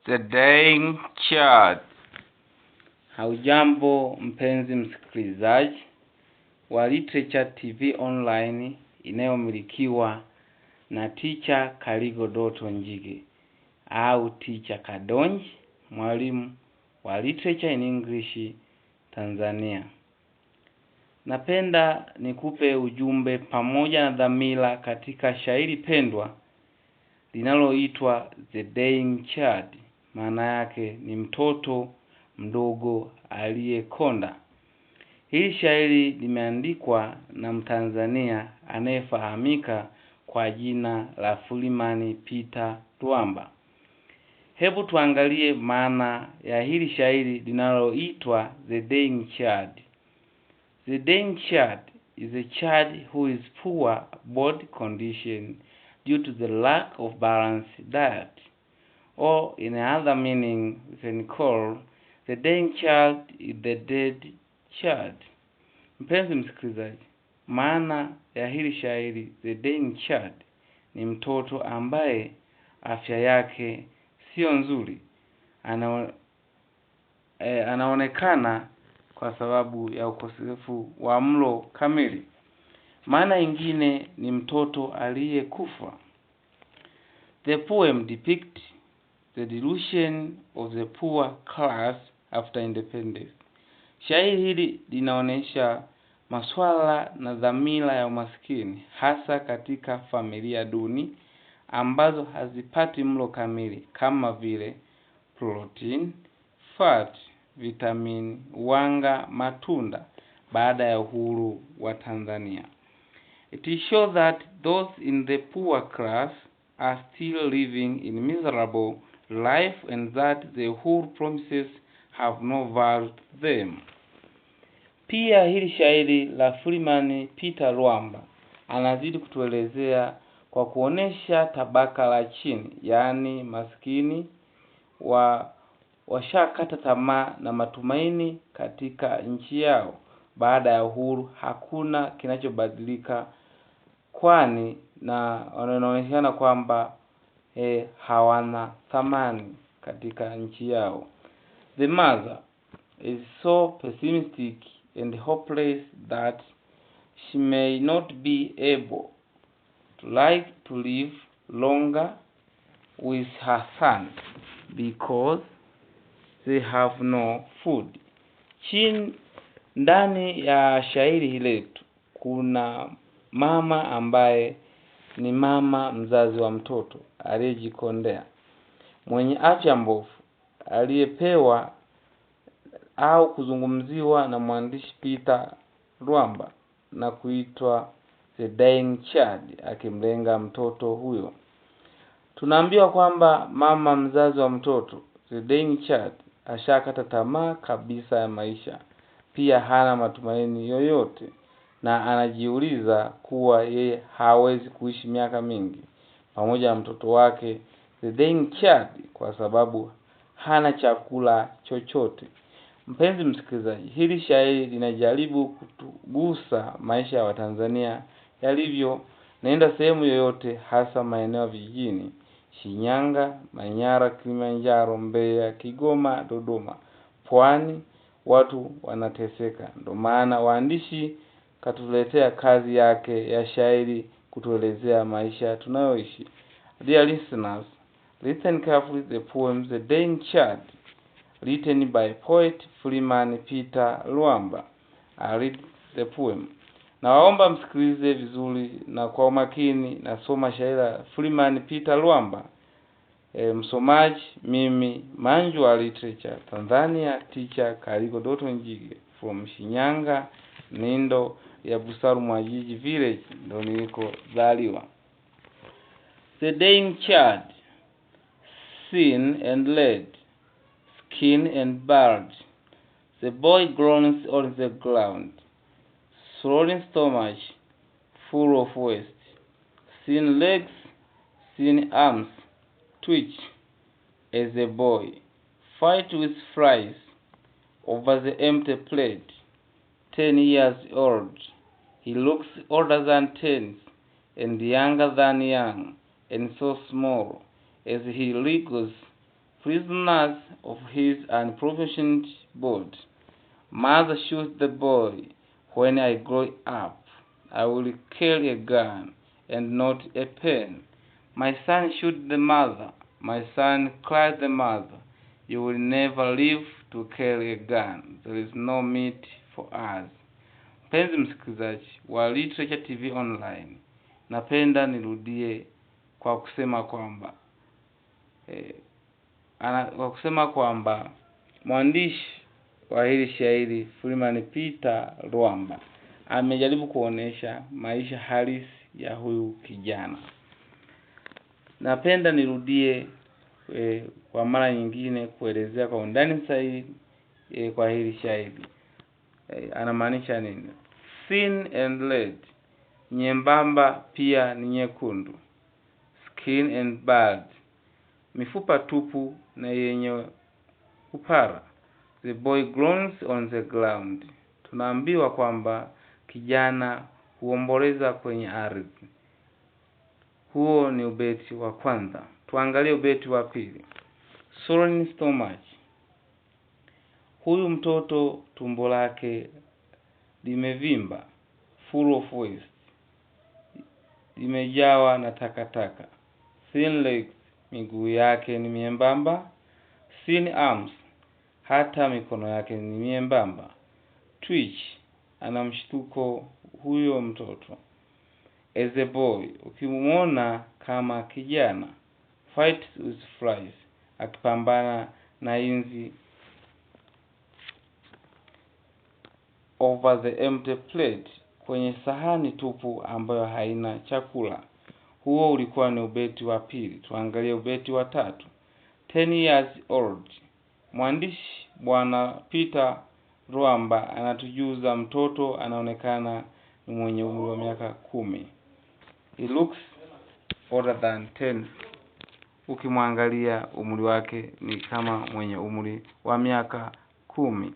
The Dying Child. Haujambo mpenzi msikilizaji wa Literature TV online inayomilikiwa na teacher Kaligo Dotto Njige au teacher Kadonji, mwalimu wa Literature in English Tanzania. Napenda nikupe ujumbe pamoja na dhamira katika shairi pendwa linaloitwa The Dying Child. Maana yake ni mtoto mdogo aliyekonda. Hili shairi limeandikwa na Mtanzania anayefahamika kwa jina la Freeman Lwamba. Hebu tuangalie maana ya hili shairi linaloitwa The Dying Child. The dying child is a child who is poor body condition due to the lack of balanced diet. Or in another meaning, we can call the dying child is the dead child. Mpenzi msikilizaji, maana ya hili shairi the dying child ni mtoto ambaye afya yake sio nzuri. Anaonekana kwa sababu ya ukosefu wa mlo kamili. Maana ingine ni mtoto aliyekufa. The poem depicts the delusion of the poor class after independence. Shairi hili linaonesha maswala na dhamira ya umaskini hasa katika familia duni ambazo hazipati mlo kamili kama vile protein, fat, vitamin, wanga, matunda baada ya uhuru wa Tanzania. It shows that those in the poor class are still living in miserable life and that the whole promises have no value to them. Pia hili shairi la Freeman Lwamba anazidi kutuelezea kwa kuonesha tabaka la chini, yani maskini washakata tamaa na matumaini katika nchi yao. Baada ya uhuru hakuna kinachobadilika, kwani na wanaonekana kwamba hawana thamani katika nchi yao. The mother is so pessimistic and hopeless that she may not be able to live longer with her son because they have no food. Ndani ya shairi letu kuna mama ambaye ni mama mzazi wa mtoto aliyejikondea, mwenye afya mbovu, aliyepewa au kuzungumziwa na mwandishi Lwamba na kuitwa The Dying Child, akimlenga mtoto huyo. Tunaambiwa kwamba mama mzazi wa mtoto The Dying Child ashakata tamaa kabisa ya maisha. Pia hana matumaini yoyote na anajiuliza kuwa yeye hawezi kuishi miaka mingi pamoja na mtoto wake The Dying Child kwa sababu hana chakula chochote. Mpenzi msikilizaji, hili shairi linajaribu kutugusa maisha ya Watanzania yalivyo. Naenda sehemu yoyote, hasa maeneo ya vijijini: Shinyanga, Manyara, Kilimanjaro, Mbeya, Kigoma, Dodoma, Pwani, watu wanateseka. Ndio maana waandishi katuletea kazi yake ya shairi kutuelezea maisha tunayoishi. Dear listeners, listen carefully the poem The Dying Child, written by poet Freeman Lwamba. I read the poem. Nawaomba msikilize vizuri na kwa umakini. Nasoma shairi la Freeman Lwamba. Msomaji mimi, Manju wa Literature Tanzania, teacher Kaligo Dotto Njige from Shinyanga, Nindo ya Busaru Mwajiji village, ndo nilikozaliwa. The Dying Child. Thin and lead, skin and barred, the boy groans on the ground, swollen stomach, full of waste, thin legs, thin arms, twitch as the boy fight with flies over the empty plate. 10 years old, he looks older than 10 and younger than young, and so small as he wriggles Prisoners of his unproportioned board. Mother, shoot the boy. When I grow up, I will carry a gun and not a pen. My son, shoot the mother. My son, cried the mother. You will never live to carry a gun. There is no meat for us. Mpenzi msikilizaji wa Literature TV Online, napenda nirudie kwa kusema kwamba mwandishi wa hili shairi Freeman Peter Lwamba amejaribu kuonesha maisha halisi ya huyu kijana. Napenda nirudie kwa mara nyingine kuelezea kwa undani zaidi kwa hili shairi. Anamaanisha nini? Thin and red, nyembamba pia ni nyekundu. Skin and bald, mifupa tupu na yenye upara. The boy groans on the ground. Tunaambiwa kwamba kijana huomboleza kwenye ardhi. Huo ni ubeti wa kwanza. Tuangalie ubeti wa pili. Swollen stomach. Huyu mtoto tumbo lake limevimba, full of waste, limejawa na takataka. Thin legs, miguu yake ni miembamba. Thin arms, hata mikono yake ni miembamba. Twitch, ana mshtuko huyo mtoto. As a boy, ukimuona kama kijana. Fight with flies, akipambana na inzi. Over the empty plate, kwenye sahani tupu ambayo haina chakula. Huo ulikuwa ni ubeti wa pili. Tuangalie ubeti wa tatu. 10 years old. Mwandishi Bwana Peter Lwamba anatujuza mtoto anaonekana ni mwenye umri wa miaka 10. He looks older than 10. Ukimwangalia umri wake ni kama mwenye umri wa miaka 10.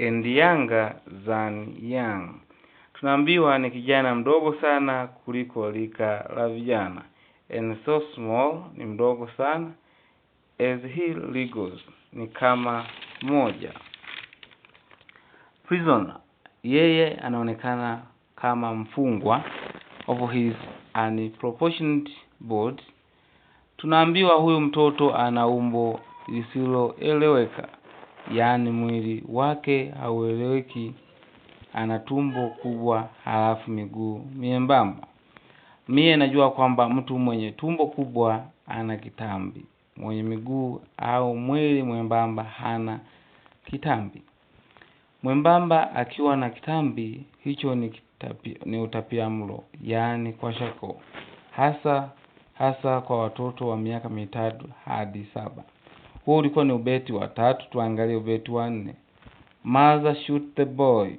And younger than young. Tunaambiwa ni kijana mdogo sana kuliko rika la vijana. And so small, ni mdogo sana. As he wriggles, ni kama moja. Prisoner, yeye anaonekana kama mfungwa of his unproportioned board. Tunaambiwa huyu mtoto ana umbo lisiloeleweka, yaani mwili wake haueleweki. Ana tumbo kubwa halafu miguu miembamba. Mie najua kwamba mtu mwenye tumbo kubwa ana kitambi, mwenye miguu au mwili mwembamba hana kitambi. Mwembamba akiwa na kitambi, hicho ni utapiamlo, yaani kwa shako. Hasa kwa watoto wa miaka 3 hadi 7. Huo ulikuwa ni ubeti wa 3. Tuangalie ubeti wa 4. Mother, shoot the boy.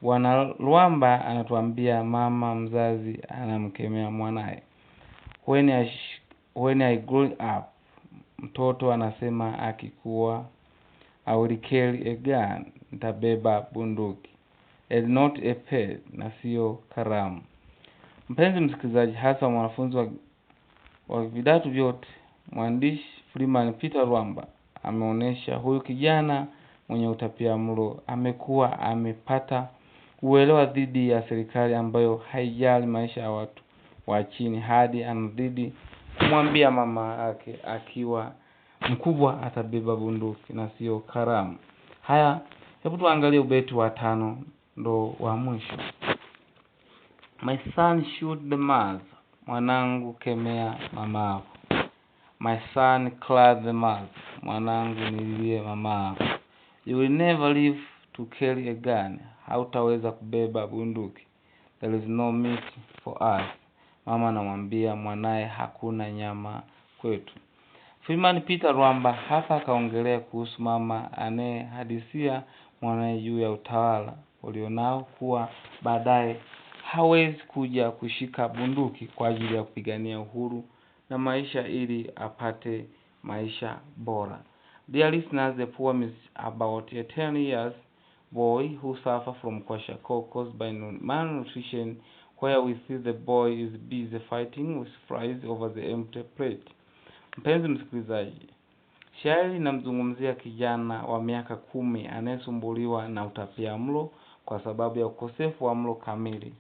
Bwana Lwamba anatuambia mama mzazi anamkemea mwanae. When I grow up, mtoto anasema akikuwa, I will carry a gun, nitabeba bunduki. And not a pen, na sio kalamu. Mpenzi msikilizaji, hasa mwanafunzi wa vidato vyote, mwandishi Freeman Peter Lwamba ameonesha huyu kijana mwenye utapiamlo amekuwa amepata uelewa dhidi ya serikali ambayo haijali maisha ya watu wa chini, hadi anadhidi kumwambia mama yake akiwa mkubwa atabeba bunduki na sio kalamu. Haya, hebu tuangalie ubeti wa 5, ndo wa mwisho. My son, shoot the mother. Mwanangu, kemea mamako. My son, cry the mother. Mwanangu, nililie mamako. You will never live to carry a gun. Hautaweza kubeba bunduki. There is no meat for us. Mama anamwambia mwanae hakuna nyama kwetu. Freeman Peter Lwamba hapa kaongelea kuhusu mama anayehadisia mwanae juu ya utawala ulionao, kuwa baadaye hawezi kuja kushika bunduki kwa ajili ya kupigania uhuru na maisha ili apate maisha bora. Dear listeners, the poem is about a 10 years boy who suffer from kwashiorkor caused by malnutrition where we see the boy is busy fighting with flies over the empty plate. Mpenzi msikilizaji, shairi linamzungumzia kijana wa miaka 10 anayesumbuliwa na utapiamlo kwa sababu ya ukosefu wa mlo kamili.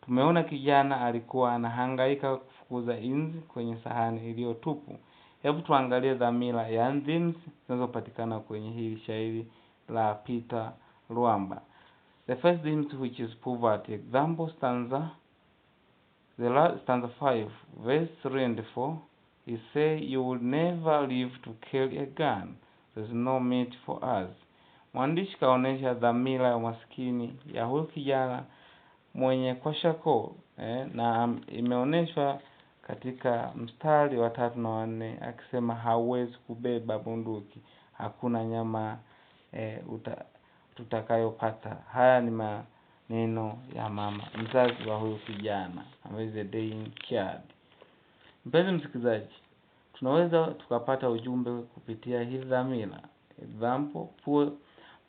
Tumeona kijana alikuwa anahangaika kufukuza inzi kwenye sahani iliyotupu. Hebu tuangalie dhamira ya themes zinazopatikana kwenye hili shairi la Peter Lwamba. The first theme, which is poverty. Example stanza, stanza 5, verse 3 and 4. He say, you will never live to carry a gun. There's no meat for us. Mwandishi kaonesha dhamira ya maskini ya huyu kijana mwenye kwashako na imeoneshwa katika mstari wa 3 na 4 akisema hawezi kubeba bunduki, hakuna nyama tutakayopata. Haya ni maneno ya mama mzazi wa huyu kijana ambaye is a dying child. Mpenzi msikilizaji, tunaweza tukapata ujumbe kupitia hii dhamira. Example,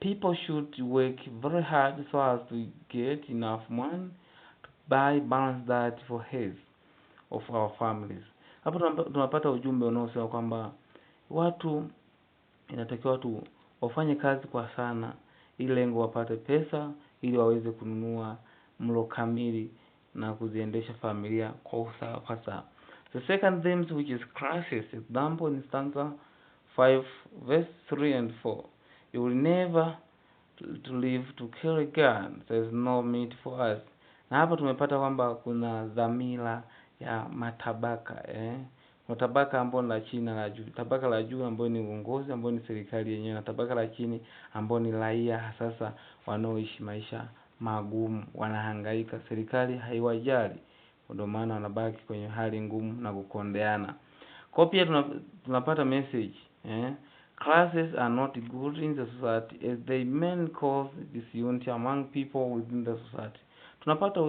people should work very hard so as to get enough money to buy balanced diet for health of our families. Hapo tunapata ujumbe unaosema kwamba watu inatakiwa watu wafanye kazi kwa sana ili lengo wapate pesa ili waweze kununua mlo kamili na kuziendesha familia kwa usawa. The second theme, which is crisis. Example in stanza 5, verse 3 and 4. You will never to live to carry gun. There is no meat for us. Na hapa tumepata kwamba kuna dhamira ya matabaka matabaka ambayo ni la chini na la juu. Tabaka la juu ambayo ni uongozi, ambayo ni serikali yenyewe, na tabaka la chini ambayo ni raia sasa wanaoishi maisha magumu, wanahangaika, serikali haiwajali, ndio maana wanabaki kwenye hali ngumu na kukondeana. Kwa pia tunapata message classes are not good in the society as they may cause disunity among people within the society. Tunapata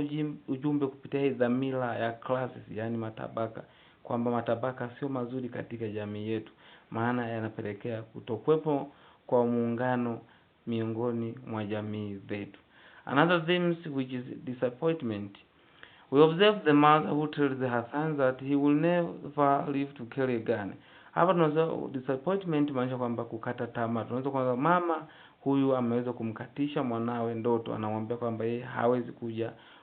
ujumbe kupitia hii dhamira ya classes, yani matabaka, kwamba matabaka sio mazuri katika jamii yetu, maana yanapelekea kutokwepo kwa muungano miongoni mwa jamii zetu. Another theme, which is disappointment. We observe the mother who tells her son that he will never live to carry a gun. Hapa tunaweza disappointment maanisha kwamba kukata tamaa. Tunaweza kwamba mama huyu ameweza kumkatisha mwanawe ndoto, anamwambia kwamba yeye hawezi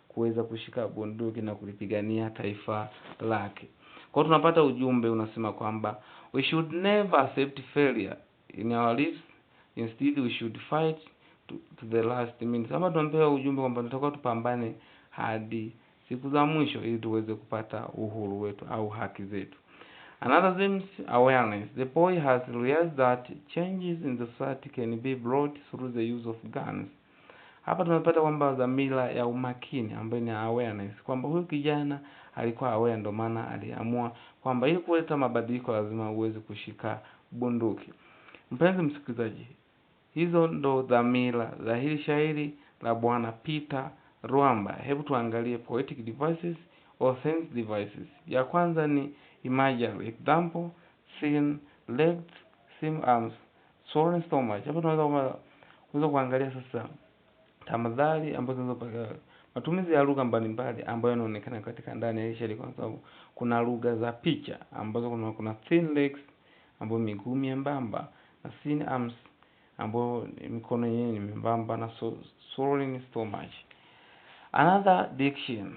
kuweza kushika bunduki na kulipigania taifa lake. Kwa hiyo tunapata ujumbe unasema kwamba we should never accept failure in our lives, instead we should fight to the last minute. Hapa tunapewa ujumbe kwamba tunatakiwa tupambane hadi siku za mwisho ili tuweze kupata uhuru wetu au haki zetu. Another theme, awareness. The boy has realized that changes in the society can be brought through the use of guns. Hapa tumepata kwamba dhamira ya umakini ambayo ni awareness, kwamba huyu kijana alikuwa aware, ndio maana aliamua kwamba ili kuleta mabadiliko lazima uweze kushika bunduki. Mpenzi msikilizaji, hizo ndo dhamira za hili shairi la Bwana Peter Lwamba. Hebu tuangalie poetic devices or sense devices. Ya kwanza ni imagery. Example, thin legs, thin arms, swollen stomach. Hapa tunaweza kuangalia sasa tamathali ambazo zinazopaka matumizi ya lugha mbalimbali ambayo yanaonekana katika ndani ya shairi, kwa sababu kuna lugha za picha ambazo kuna thin legs ambayo miguu membamba, na thin arms ambayo mikono yenyewe ni membamba, na swollen stomach. Another diction.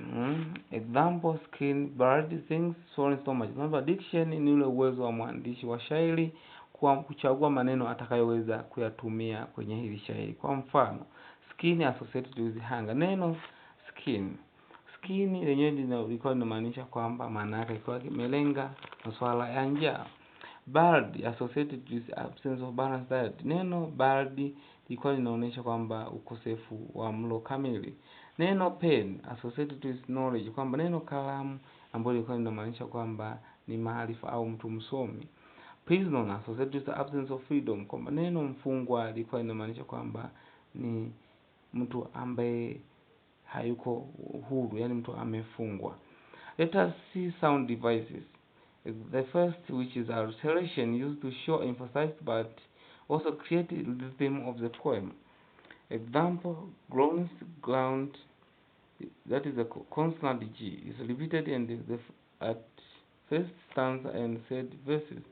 Example, skin, bird, things, swollen stomach. Diction ni ule uwezo wa mwandishi wa shairi kuchagua maneno atakayoweza kuyatumia kwenye hili shairi. Kwa mfano, skin associated with hunger. Neno skin lenyewe lilikuwa linamaanisha kwamba maana yake ilikuwa imelenga masuala ya njaa. Bird associated with absence of balanced diet. Neno bird lilikuwa linaonyesha kwamba ukosefu wa mlo kamili. Neno pen associated with knowledge, kwamba neno kalamu ambalo lilikuwa linamaanisha kwamba ni maarifa au mtu msomi. Prisoner associated with the absence of freedom, kwamba neno mfungwa lilikuwa linamaanisha kwamba ni mtu ambaye hayuko huru, yani mtu amefungwa. Let us see sound devices. The first, which is alliteration, used to show, emphasize, but also create the theme of the poem. Example, groans, ground, that is the consonant G, is repeated at first stanza and third verses.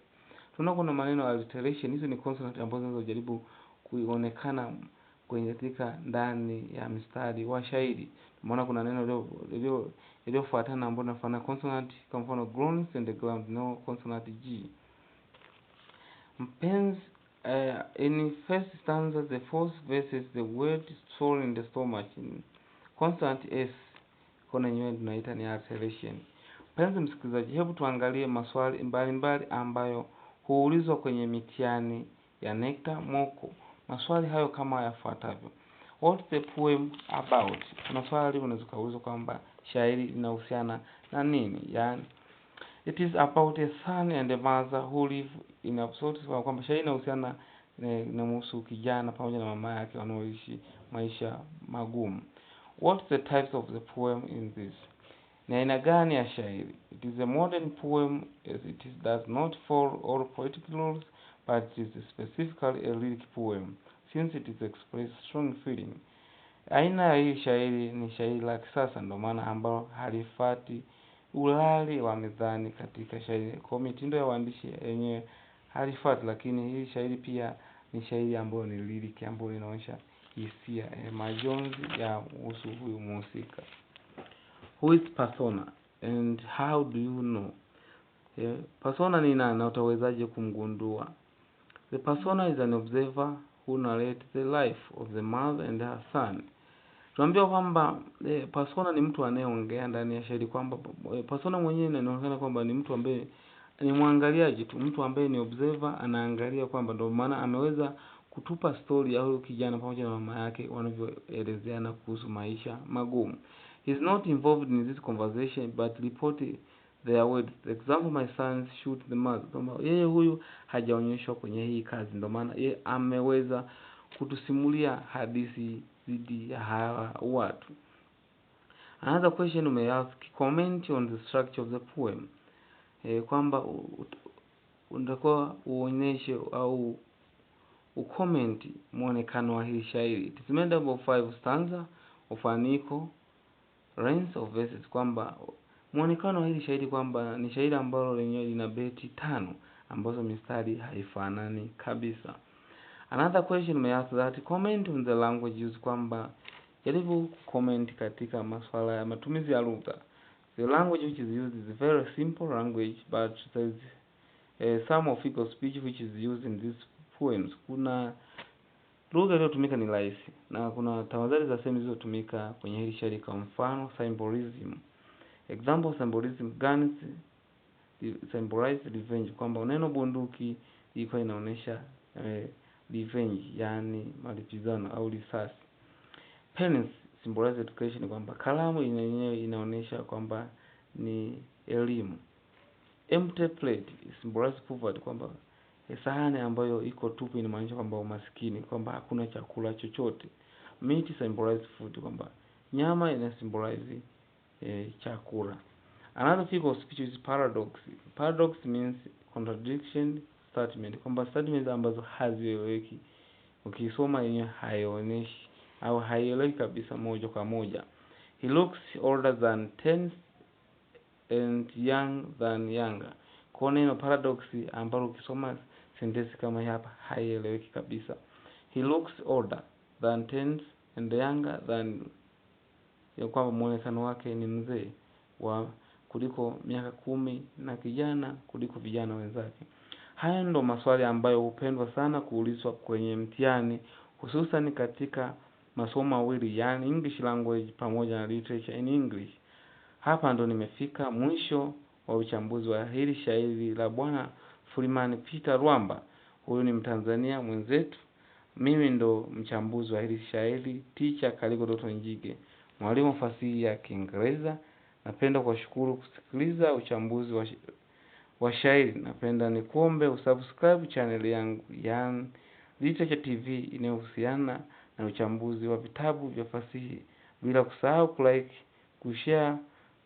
Tunaona kuna maneno alliteration, hizo ni consonant ambazo zinazojaribu kuonekana kwenye katika ndani ya mstari wa shairi. Tumeona kuna neno iliyofuatana ambayo inafanana consonant, kwa mfano groans and glams, no consonant G. Mpenzi, in first stanza, the fourth verses, the word soul in the stomach, consonant S, kuna yenyewe tunaita ni alliteration. Mpenzi msikilizaji, hebu tuangalie maswali mbalimbali ambayo huulizwa kwenye mitihani ya NECTA moko. Maswali hayo kama yafuatavyo: what's the poem about? Kuna swali unaweza kuuliza kwamba shairi linahusiana na nini? Yani, it is about a son and a mother who live in absolute, kwamba shairi linahusiana na mhusu kijana pamoja na mama yake wanaoishi maisha magumu. What's the types of the poem in this? Ni aina gani ya shairi? It is a modern poem as it does not follow all poetic rules, but it is specifically a lyric poem since it is express strong feeling. Aina ya hii shairi ni shairi la kisasa, ndio maana ambalo halifati ulali wa mezani katika shairi. Kwa mitindo ya uandishi yenyewe halifati, lakini hii shairi pia ni shairi ambayo ni lyric, ambayo inaonyesha hisia, majonzi ya kuhusu huyu mhusika. Who is persona and how do you know? Persona ni nani na utawezaje kumgundua? The persona is an observer who narrates the life of the mother and her son. Tunaambiwa kwamba persona ni mtu anayeongea ndani ya shairi, kwamba persona mwenyewe inaonekana kwamba ni mtu ambaye ni mwangaliaji tu, mtu ambaye ni observer, anaangalia, kwamba ndio maana ameweza kutupa story ya huyo kijana pamoja na mama yake wanavyoelezeana kuhusu maisha magumu. He is not involved in this conversation but reported their words. Example, my sons shoot the mother. Kwamba yeye huyu hajaonyeshwa kwenye hii kazi, ndio maana yeye ameweza kutusimulia hadithi dhidi ya hawa watu. Another question may ask, comment on the structure of the poem. Kwamba unatakiwa uonyeshe au ucomment muonekano wa hii shairi. It is made up of 5 stanza of an equal length of verses, kwamba muonekano wa hili shairi kwamba ni shairi ambalo lenyewe lina beti 5 ambazo mistari haifanani kabisa. Another question may ask that comment on the language used, kwamba jaribu comment katika masuala ya matumizi ya lugha. The language which is used is a very simple language, but there is some of figure speech which is used in these poems. Kuna lugha iliyotumika ni rahisi, na kuna tafadhali za semi zilizotumika kwenye hili shairi, kwa mfano symbolism. Example, symbolism: guns symbolize revenge, kwamba neno bunduki iko inaonesha revenge, yani malipizano au risasi. Pens symbolize education, kwamba kalamu yenyewe inaonesha kwamba ni elimu. Empty plate symbolize poverty, kwamba sahani ambayo iko tupu inamaanisha kwamba umaskini, kwamba hakuna chakula chochote. Meat symbolize food, kwamba nyama ina symbolize chakula. Another figure of speech is paradox. Paradox means contradiction statement, kwamba statements ambazo hazieleweki, ukisoma yenyewe haionyeshi au haieleweki kabisa moja kwa moja. He looks older than 10 and young than younger. Kwa neno paradox ambalo ukisoma sentence kama hapa haieleweki kabisa. He looks older than 10 and younger than, ya kwamba muonekano wake ni mzee wa kuliko miaka 10 na kijana kuliko vijana wenzake. Haya ndo maswali ambayo hupendwa sana kuulizwa kwenye mtihani, hususan katika masomo mawili, yani English language pamoja na literature in English. Hapa ndo nimefika mwisho wa uchambuzi wa hili shairi la Bwana Freeman Peter Lwamba. Huyu ni Mtanzania mwenzetu. Mimi ndo mchambuzi wa hili shairi, teacher Kaligo Dotto Njige, mwalimu fasihi ya Kiingereza. Napenda kuwashukuru kusikiliza uchambuzi wa shairi. Napenda nikuombe usubscribe channel yangu ya Literature TV inayohusiana na uchambuzi wa vitabu vya fasihi, bila kusahau kulike, kushare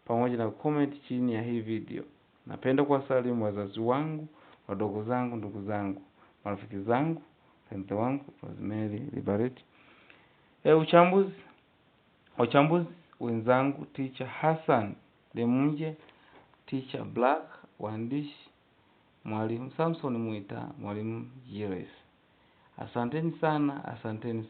pamoja na comment chini ya hii video. Napenda kuwasalimu wazazi wangu, wadogo zangu, ndugu zangu, marafiki zangu, pende wangu, Rosemary Liberty. Uchambuzi wenzangu, Teacher Hassan Demunje, Teacher Black, waandishi, Mwalimu Samson Mwita, Mwalimu Julius. Asanteni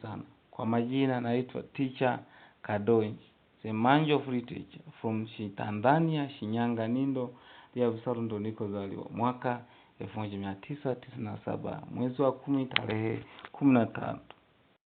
sana. Kwa majina naitwa Teacher Kadonji, the man of literature from Tanzania, Shinyanga Nindo, ya Busaro ndo nikozaliwa mwaka 1997 mwezi wa 10 tarehe 15.